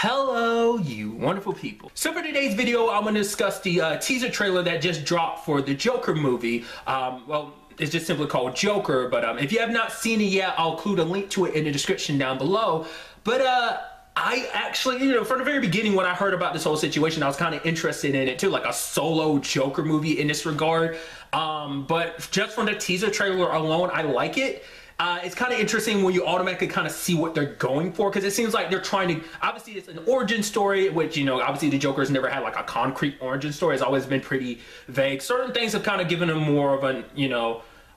Hello, you wonderful people. So for today's video, I'm going to discuss the teaser trailer that just dropped for the Joker movie. Well, it's just simply called Joker, but if you have not seen it yet, I'll include a link to it in the description down below. But I actually, from the very beginning when I heard about this whole situation, I was kind of interested in it too, like a solo Joker movie in this regard. But just from the teaser trailer alone, I like it. It's kind of interesting when you automatically kind of see what they're going for, because it seems like they're trying to, obviously it's an origin story, which, obviously the Joker's never had like a concrete origin story. It's always been pretty vague. Certain things have kind of given him more of an,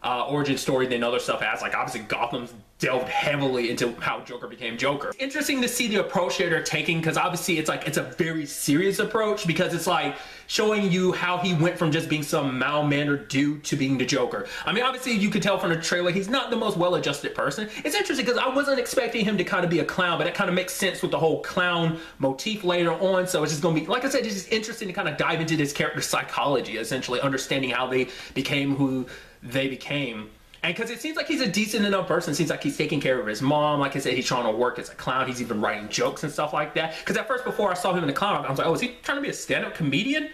origin story than other stuff has. Like obviously Gotham's delved heavily into how Joker became Joker. It's interesting to see the approach that they're taking, because obviously it's a very serious approach, because it's like showing you how he went from just being some mild-mannered dude to being the Joker. I mean, obviously you could tell from the trailer he's not the most well-adjusted person. It's interesting because I wasn't expecting him to kind of be a clown, but it kind of makes sense with the whole clown motif later on. So it's just gonna be, like I said, it's just interesting to kind of dive into this character's psychology, essentially understanding how they became who they became. And because it seems like he's a decent enough person. It seems like he's taking care of his mom. Like I said, he's trying to work as a clown. He's even writing jokes and stuff like that. Because at first, before I saw him in the clown, I was like, oh, is he trying to be a stand-up comedian?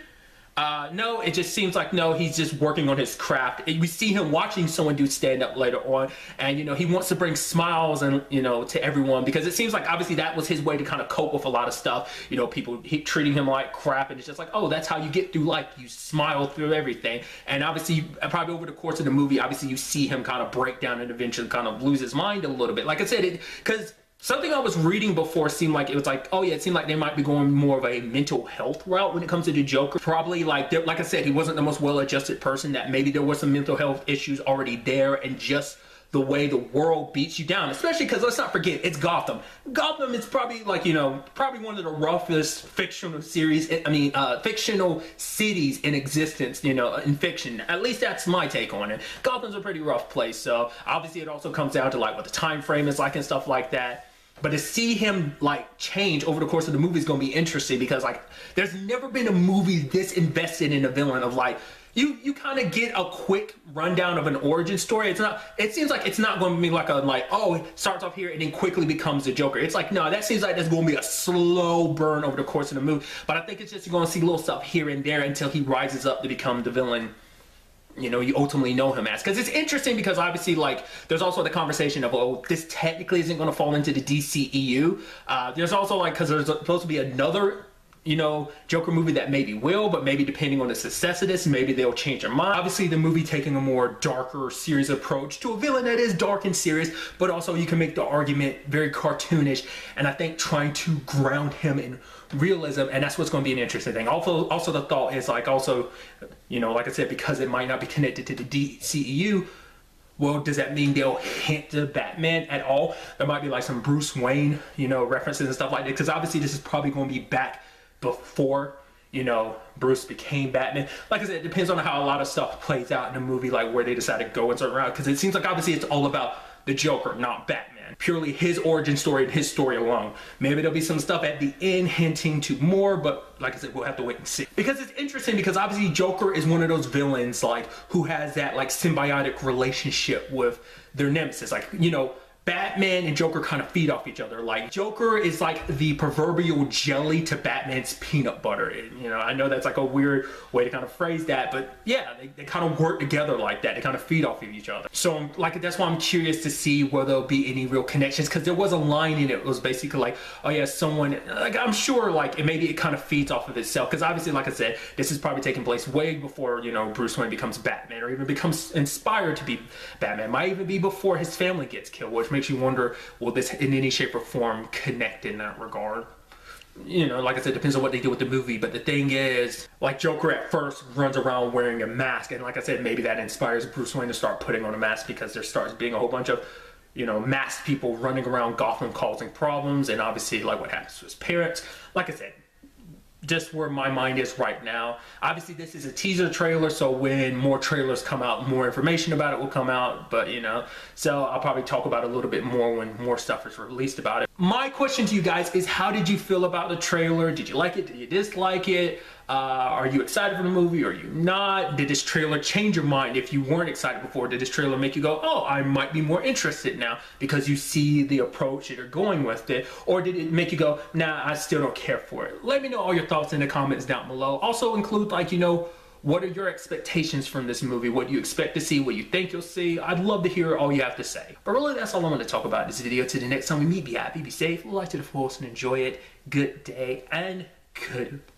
No, it just seems like, no, he's just working on his craft. We see him watching someone do stand-up later on, and he wants to bring smiles and to everyone, because it seems like obviously that was his way to kind of cope with a lot of stuff. People treating him like crap, and it's just like, oh, that's how you get through life. You smile through everything. And obviously probably over the course of the movie, obviously you see him kind of break down and eventually kind of lose his mind a little bit. Like I said, because something I was reading before seemed like it was like, oh yeah, it seemed like they might be going more of a mental health route when it comes to the Joker. Probably like I said, he wasn't the most well-adjusted person, that maybe there were some mental health issues already there, and just the way the world beats you down, especially because let's not forget, it's Gotham. Gotham is probably like, probably one of the roughest fictional fictional cities in existence, in fiction. At least that's my take on it. Gotham's a pretty rough place, so obviously it also comes down to like what the time frame is like and stuff like that. But to see him like change over the course of the movie is going to be interesting, because like there's never been a movie this invested in a villain. Of like you kind of get a quick rundown of an origin story. It seems like it's not going to be like oh, it starts off here and then quickly becomes the Joker. It's like, no, that seems like there's going to be a slow burn over the course of the movie. But I think it's just, you're going to see little stuff here and there until he rises up to become the villain you ultimately know him as. Because it's interesting, because obviously like there's also the conversation of, oh, this technically isn't going to fall into the DCEU. There's also like, because there's supposed to be another Joker movie that maybe will, but maybe depending on the success of this, maybe they'll change their mind. Obviously the movie taking a more darker, serious approach to a villain that is dark and serious, but also you can make the argument very cartoonish, and I think trying to ground him in realism, and that's what's going to be an interesting thing. Also the thought is like, also, like I said, because it might not be connected to the DCEU, well, does that mean they'll hint to Batman at all? There might be like some Bruce Wayne, references and stuff like that, because obviously this is probably going to be back before Bruce became Batman. Like I said, it depends on how a lot of stuff plays out in the movie, like where they decide to go in certain route, because it seems like obviously it's all about the Joker, not Batman. Purely his origin story and his story alone. Maybe there'll be some stuff at the end hinting to more, but like I said, we'll have to wait and see. Because it's interesting, because obviously Joker is one of those villains like who has that like symbiotic relationship with their nemesis. Like, Batman and Joker kind of feed off each other. Like Joker is like the proverbial jelly to Batman's peanut butter. And, I know that's like a weird way to kind of phrase that, but yeah, they kind of work together like that. They kind of feed off of each other. So like that's why I'm curious to see where there'll be any real connections, because there was a line in it. It was basically like, oh yeah, someone, like I'm sure like maybe it kind of feeds off of itself, because obviously like I said, this is probably taking place way before Bruce Wayne becomes Batman, or even becomes inspired to be Batman. Might even be before his family gets killed, which makes you wonder, will this in any shape or form connect in that regard? Like I said, depends on what they do with the movie. But the thing is, like Joker at first runs around wearing a mask, and like I said, maybe that inspires Bruce Wayne to start putting on a mask, because there starts being a whole bunch of masked people running around Gotham causing problems, and obviously like what happens to his parents. Like I said, just where my mind is right now. Obviously this is a teaser trailer, so when more trailers come out, more information about it will come out, but so I'll probably talk about it a little bit more when more stuff is released about it. My question to you guys is, how did you feel about the trailer? Did you like it? Did you dislike it? Are you excited for the movie? Are you not? Did this trailer change your mind? If you weren't excited before, did this trailer make you go, oh, I might be more interested now because you see the approach that they're going with it? Or did it make you go, nah, I still don't care for it? Let me know all your thoughts in the comments down below. Also include, like, you know, what are your expectations from this movie? What do you expect to see? What you think you'll see? I'd love to hear all you have to say. But really, that's all I want to talk about in this video. Till the next time we meet, be happy, be safe, live to the fullest, and enjoy it. Good day and goodbye.